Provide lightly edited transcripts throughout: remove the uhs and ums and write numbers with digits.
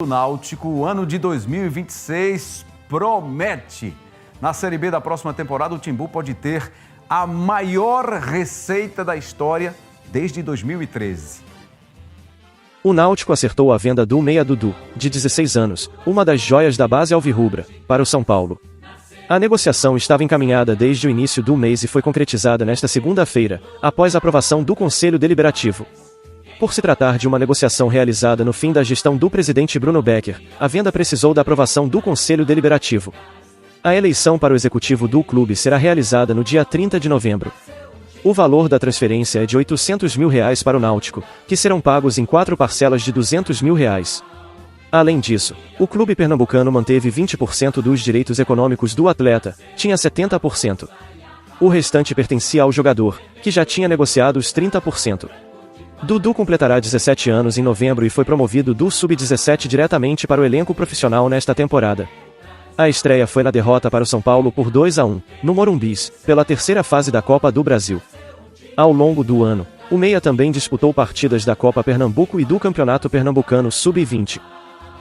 O Náutico, o ano de 2026 promete. Na Série B da próxima temporada, o Timbu pode ter a maior receita da história desde 2013. O Náutico acertou a venda do meia Dudu, de 16 anos, uma das joias da base alvirrubra, para o São Paulo. A negociação estava encaminhada desde o início do mês e foi concretizada nesta segunda-feira, após a aprovação do Conselho Deliberativo. Por se tratar de uma negociação realizada no fim da gestão do presidente Bruno Becker, a venda precisou da aprovação do Conselho Deliberativo. A eleição para o executivo do clube será realizada no dia 30 de novembro. O valor da transferência é de R$800 mil para o Náutico, que serão pagos em 4 parcelas de R$200 mil. Além disso, o clube pernambucano manteve 20% dos direitos econômicos do atleta, tinha 70%. O restante pertencia ao jogador, que já tinha negociado os 30%. Dudu completará 17 anos em novembro e foi promovido do Sub-17 diretamente para o elenco profissional nesta temporada. A estreia foi na derrota para o São Paulo por 2-1, no Morumbis, pela terceira fase da Copa do Brasil. Ao longo do ano, o meia também disputou partidas da Copa Pernambuco e do Campeonato Pernambucano Sub-20.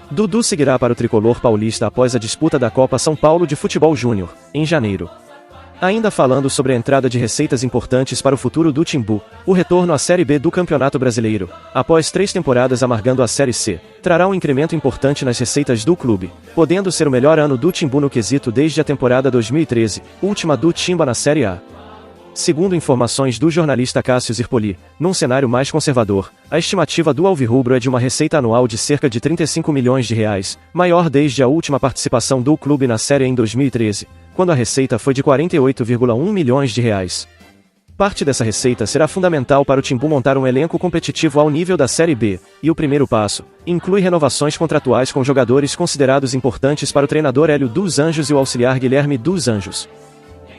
Dudu seguirá para o tricolor paulista após a disputa da Copa São Paulo de Futebol Júnior, em janeiro. Ainda falando sobre a entrada de receitas importantes para o futuro do Timbu, o retorno à Série B do Campeonato Brasileiro, após 3 temporadas amargando a Série C, trará um incremento importante nas receitas do clube, podendo ser o melhor ano do Timbu no quesito desde a temporada 2013, última do Timba na Série A. Segundo informações do jornalista Cássio Zirpoli, num cenário mais conservador, a estimativa do alvirrubro é de uma receita anual de cerca de R$35 milhões, maior desde a última participação do clube na Série A em 2013, quando a receita foi de R$48,1 milhões. Parte dessa receita será fundamental para o Timbu montar um elenco competitivo ao nível da Série B, e o primeiro passo inclui renovações contratuais com jogadores considerados importantes para o treinador Hélio dos Anjos e o auxiliar Guilherme dos Anjos.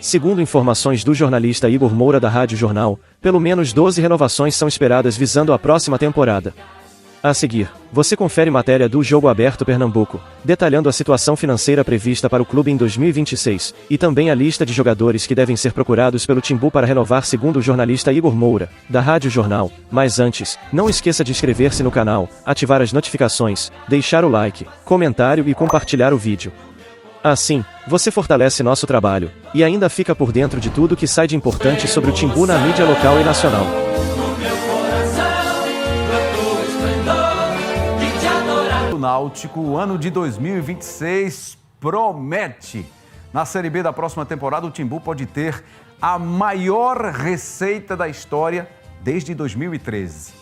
Segundo informações do jornalista Igor Moura da Rádio Jornal, pelo menos 12 renovações são esperadas visando a próxima temporada. A seguir, você confere matéria do Jogo Aberto Pernambuco, detalhando a situação financeira prevista para o clube em 2026, e também a lista de jogadores que devem ser procurados pelo Timbu para renovar segundo o jornalista Igor Moura, da Rádio Jornal. Mas antes, não esqueça de inscrever-se no canal, ativar as notificações, deixar o like, comentário e compartilhar o vídeo. Assim, você fortalece nosso trabalho, e ainda fica por dentro de tudo que sai de importante sobre o Timbu na mídia local e nacional. O Náutico, o ano de 2026 promete. Na Série B da próxima temporada, o Timbu pode ter a maior receita da história desde 2013.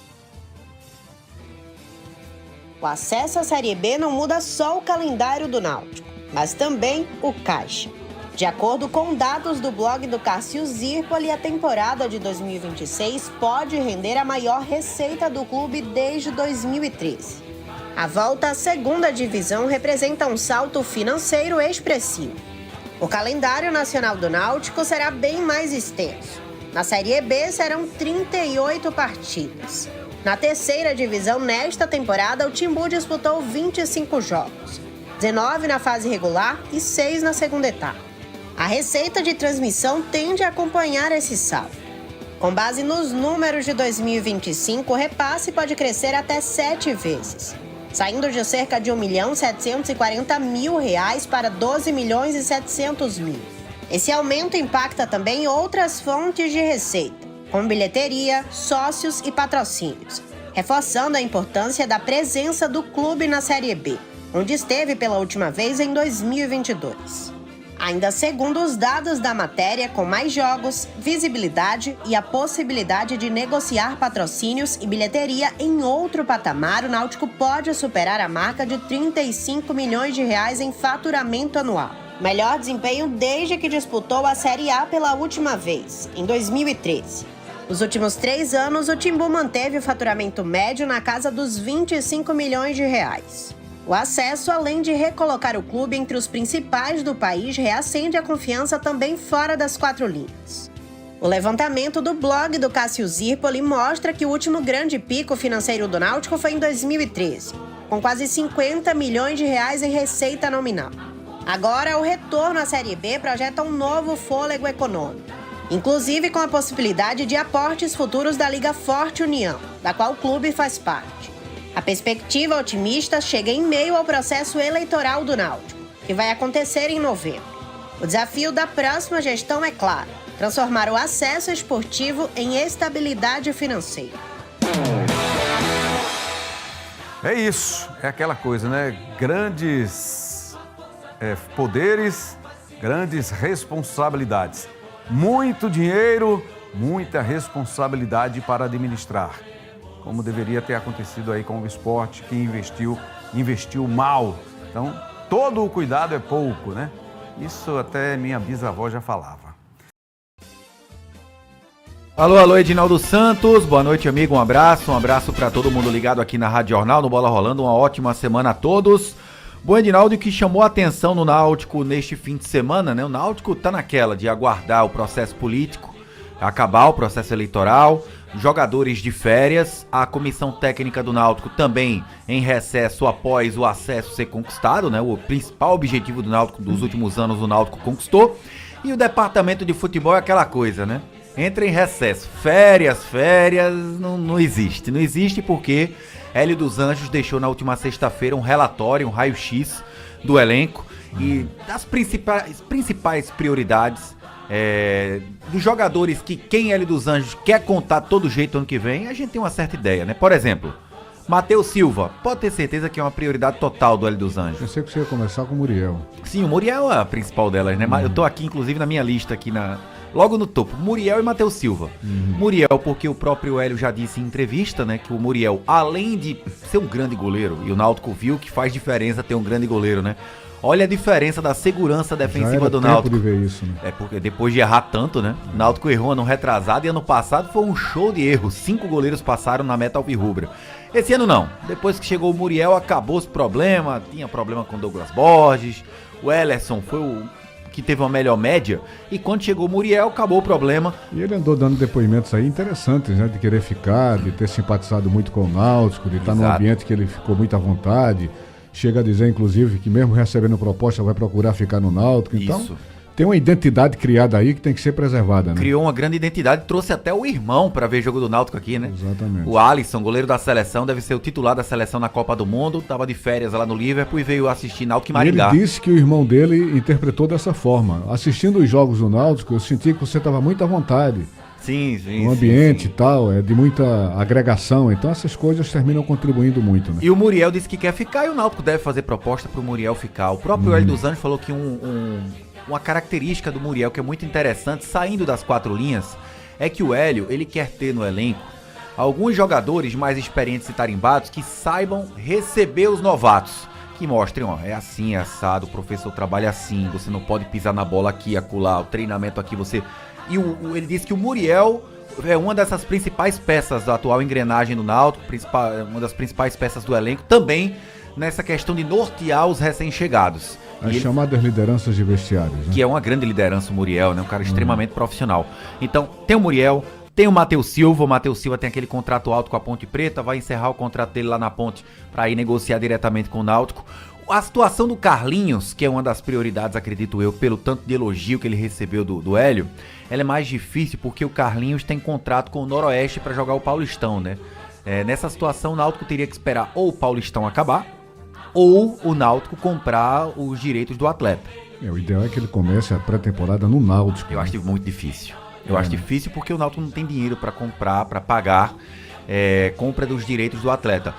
O acesso à Série B não muda só o calendário do Náutico, mas também o caixa. De acordo com dados do blog do Cássio Zirpoli, a temporada de 2026 pode render a maior receita do clube desde 2013. A volta à segunda divisão representa um salto financeiro expressivo. O calendário nacional do Náutico será bem mais extenso. Na Série B serão 38 partidas. Na terceira divisão, nesta temporada, o Timbu disputou 25 jogos, 19 na fase regular e 6 na segunda etapa. A receita de transmissão tende a acompanhar esse salto. Com base nos números de 2025, o repasse pode crescer até 7 vezes, saindo de cerca de R$1.740.000 para R$12.700.000. Esse aumento impacta também outras fontes de receita, como bilheteria, sócios e patrocínios, reforçando a importância da presença do clube na Série B, onde esteve pela última vez em 2022. Ainda segundo os dados da matéria, com mais jogos, visibilidade e a possibilidade de negociar patrocínios e bilheteria em outro patamar, o Náutico pode superar a marca de R$35 milhões em faturamento anual. Melhor desempenho desde que disputou a Série A pela última vez, em 2013. Nos últimos 3 anos, o Timbu manteve o faturamento médio na casa dos R$25 milhões. O acesso, além de recolocar o clube entre os principais do país, reacende a confiança também fora das 4 linhas. O levantamento do blog do Cássio Zirpoli mostra que o último grande pico financeiro do Náutico foi em 2013, com quase R$50 milhões em receita nominal. Agora, o retorno à Série B projeta um novo fôlego econômico, inclusive com a possibilidade de aportes futuros da Liga Forte União, da qual o clube faz parte. A perspectiva otimista chega em meio ao processo eleitoral do Náutico, que vai acontecer em novembro. O desafio da próxima gestão é claro: transformar o acesso esportivo em estabilidade financeira. É isso, é aquela coisa, né? Grandes poderes, grandes responsabilidades. Muito dinheiro, muita responsabilidade para administrar. Como deveria ter acontecido aí com o esporte, que investiu mal. Então, todo o cuidado é pouco, né? Isso até minha bisavó já falava. Alô, Edinaldo Santos, boa noite, amigo, um abraço para todo mundo ligado aqui na Rádio Jornal, no Bola Rolando, uma ótima semana a todos. Bom, Edinaldo, que chamou a atenção no Náutico neste fim de semana, né? O Náutico tá naquela de aguardar o processo político, acabar o processo eleitoral, jogadores de férias, a comissão técnica do Náutico também em recesso após o acesso ser conquistado, né? O principal objetivo do Náutico dos últimos anos o Náutico conquistou. E o departamento de futebol é aquela coisa, né? Entra em recesso, férias, não existe porque Hélio dos Anjos deixou na última sexta-feira um relatório, um raio-x do elenco e das principais prioridades dos jogadores que quem Hélio dos Anjos quer contar todo jeito ano que vem, a gente tem uma certa ideia, né? Por exemplo, Matheus Silva, pode ter certeza que é uma prioridade total do Hélio dos Anjos. Pensei que você ia começar com o Muriel. Sim, o Muriel é a principal delas, né? Eu tô aqui, inclusive, na minha lista aqui logo no topo, Muriel e Matheus Silva. Muriel, porque o próprio Hélio já disse em entrevista, né, que o Muriel, além de ser um grande goleiro, e o Náutico viu que faz diferença ter um grande goleiro, né? Olha a diferença da segurança defensiva do Náutico. De ver isso, né? É porque depois de errar tanto, né? O Náutico errou ano retrasado e ano passado foi um show de erros. 5 goleiros passaram na meta alvirrubra. Esse ano não. Depois que chegou o Muriel, acabou os problemas. Tinha problema com o Douglas Borges. O Ellerson foi o que teve uma melhor média. E quando chegou o Muriel, acabou o problema. E ele andou dando depoimentos aí interessantes, né? De querer ficar, de ter simpatizado muito com o Náutico, de estar num ambiente que ele ficou muito à vontade. Chega a dizer, inclusive, que mesmo recebendo proposta vai procurar ficar no Náutico. Então, isso. Tem uma identidade criada aí que tem que ser preservada, né? Criou uma grande identidade, trouxe até o irmão para ver jogo do Náutico aqui, né? Exatamente. O Alisson, goleiro da seleção, deve ser o titular da seleção na Copa do Mundo, tava de férias lá no Liverpool e veio assistir Náutico e Maringá. Ele disse que o irmão dele interpretou dessa forma. Assistindo os jogos do Náutico, eu senti que você estava muito à vontade. Sim. O ambiente e tal, é de muita agregação, então essas coisas terminam contribuindo muito, né? E o Muriel disse que quer ficar e o Náutico deve fazer proposta pro Muriel ficar. O próprio Hélio dos Anjos falou que uma característica do Muriel que é muito interessante, saindo das 4 linhas, é que o Hélio, ele quer ter no elenco alguns jogadores mais experientes e tarimbados que saibam receber os novatos. Que mostrem, ó, é assim, é assado, o professor trabalha assim, você não pode pisar na bola aqui, acolá, o treinamento aqui, você... E ele disse que o Muriel é uma dessas principais peças da atual engrenagem do Náutico, uma das principais peças do elenco, também nessa questão de nortear os recém-chegados. As chamadas lideranças de vestiários, né? Que é uma grande liderança o Muriel, né? Um cara extremamente profissional. Então, tem o Muriel, tem o Matheus Silva. O Matheus Silva tem aquele contrato alto com a Ponte Preta, vai encerrar o contrato dele lá na Ponte para ir negociar diretamente com o Náutico. A situação do Carlinhos, que é uma das prioridades, acredito eu, pelo tanto de elogio que ele recebeu do Hélio, ela é mais difícil porque o Carlinhos tem contrato com o Noroeste para jogar o Paulistão, né? Nessa situação, o Náutico teria que esperar ou o Paulistão acabar, ou o Náutico comprar os direitos do atleta. O ideal é que ele comece a pré-temporada no Náutico. Eu acho muito difícil. Eu acho difícil porque o Náutico não tem dinheiro para comprar, para pagar compra dos direitos do atleta.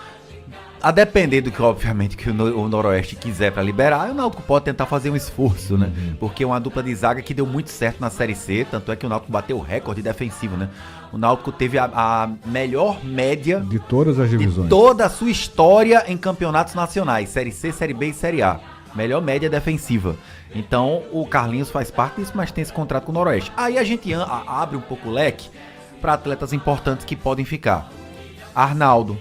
A depender do que, obviamente, que o Noroeste quiser para liberar, o Náutico pode tentar fazer um esforço, né? Porque é uma dupla de zaga que deu muito certo na Série C, tanto é que o Náutico bateu o recorde defensivo, né? O Náutico teve a melhor média de todas as divisões, de toda a sua história em campeonatos nacionais, Série C, Série B e Série A. Melhor média defensiva. Então, o Carlinhos faz parte disso, mas tem esse contrato com o Noroeste. Aí a gente abre um pouco o leque para atletas importantes que podem ficar. Arnaldo,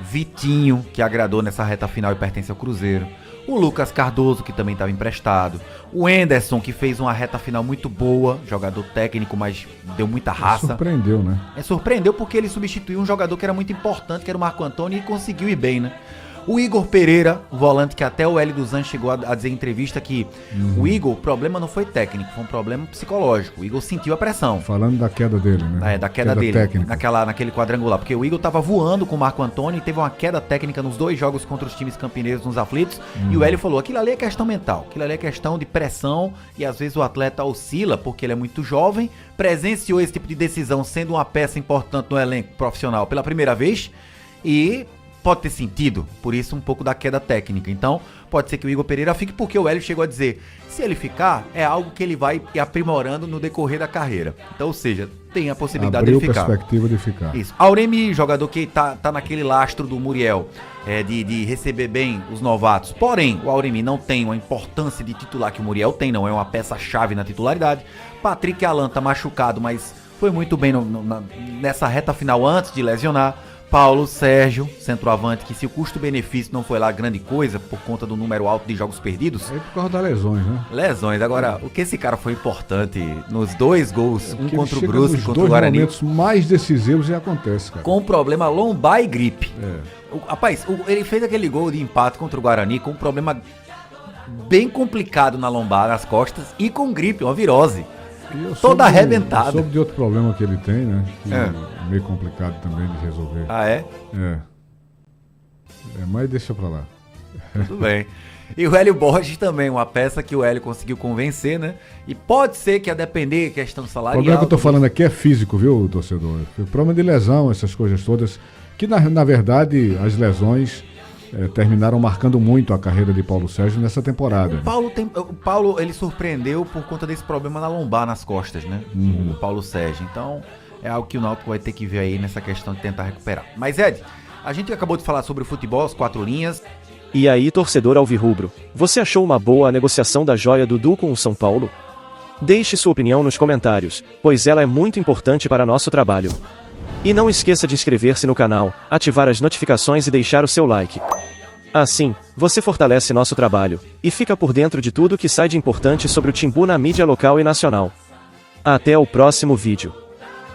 Vitinho, que agradou nessa reta final e pertence ao Cruzeiro. O Lucas Cardoso, que também estava emprestado. O Enderson, que fez uma reta final muito boa. Jogador técnico, mas deu muita raça. Surpreendeu, né? Surpreendeu porque ele substituiu um jogador que era muito importante, que era o Marco Antônio, e conseguiu ir bem, né? O Igor Pereira, o volante que até o Hélio dos Anjos chegou a dizer em entrevista que o Igor, o problema não foi técnico, foi um problema psicológico. O Igor sentiu a pressão. Falando da queda dele, né? Da queda dele, naquele quadrangular. Porque o Igor tava voando com o Marco Antônio e teve uma queda técnica nos 2 jogos contra os times campineiros nos aflitos. E o Hélio falou, aquilo ali é questão mental, aquilo ali é questão de pressão e às vezes o atleta oscila porque ele é muito jovem, presenciou esse tipo de decisão sendo uma peça importante no elenco profissional pela primeira vez e pode ter sentido, por isso um pouco da queda técnica. Então, pode ser que o Igor Pereira fique, porque o Hélio chegou a dizer, se ele ficar, é algo que ele vai ir aprimorando no decorrer da carreira. Então, ou seja, tem a possibilidade de ficar. Perspectiva de ficar. Isso. Auremi, jogador que tá naquele lastro do Muriel, de receber bem os novatos. Porém, o Auremi não tem uma importância de titular que o Muriel tem, não é uma peça-chave na titularidade. Patrick Alan tá machucado, mas foi muito bem nessa reta final antes de lesionar. Paulo Sérgio, centroavante, que se o custo-benefício não foi lá grande coisa, por conta do número alto de jogos perdidos... É por causa das lesões, né? Lesões. Agora, o que esse cara foi importante nos 2 gols, um contra o Brusque e contra o Guarani... Nos momentos mais decisivos já acontece, cara. Com problema lombar e gripe. Rapaz, ele fez aquele gol de empate contra o Guarani com um problema bem complicado na lombar, nas costas, e com gripe, uma virose. Toda arrebentada. Soube de outro problema que ele tem, né? Que é meio complicado também de resolver. Ah, é? Mas deixa pra lá. Tudo bem. E o Hélio Borges também, uma peça que o Hélio conseguiu convencer, né? E pode ser que a depender questão salarial... O problema que eu tô falando aqui é físico, viu, torcedor? O problema de lesão, essas coisas todas, que na verdade as lesões... terminaram marcando muito a carreira de Paulo Sérgio nessa temporada. O Paulo, ele surpreendeu por conta desse problema na lombar, nas costas, né? O Paulo Sérgio. Então, é algo que o Náutico vai ter que ver aí nessa questão de tentar recuperar. Mas, Ed, a gente acabou de falar sobre o futebol, as 4 linhas. E aí, torcedor alvirrubro, você achou uma boa a negociação da joia Dudu com o São Paulo? Deixe sua opinião nos comentários, pois ela é muito importante para nosso trabalho. E não esqueça de inscrever-se no canal, ativar as notificações e deixar o seu like. Assim, você fortalece nosso trabalho, e fica por dentro de tudo que sai de importante sobre o Timbu na mídia local e nacional. Até o próximo vídeo.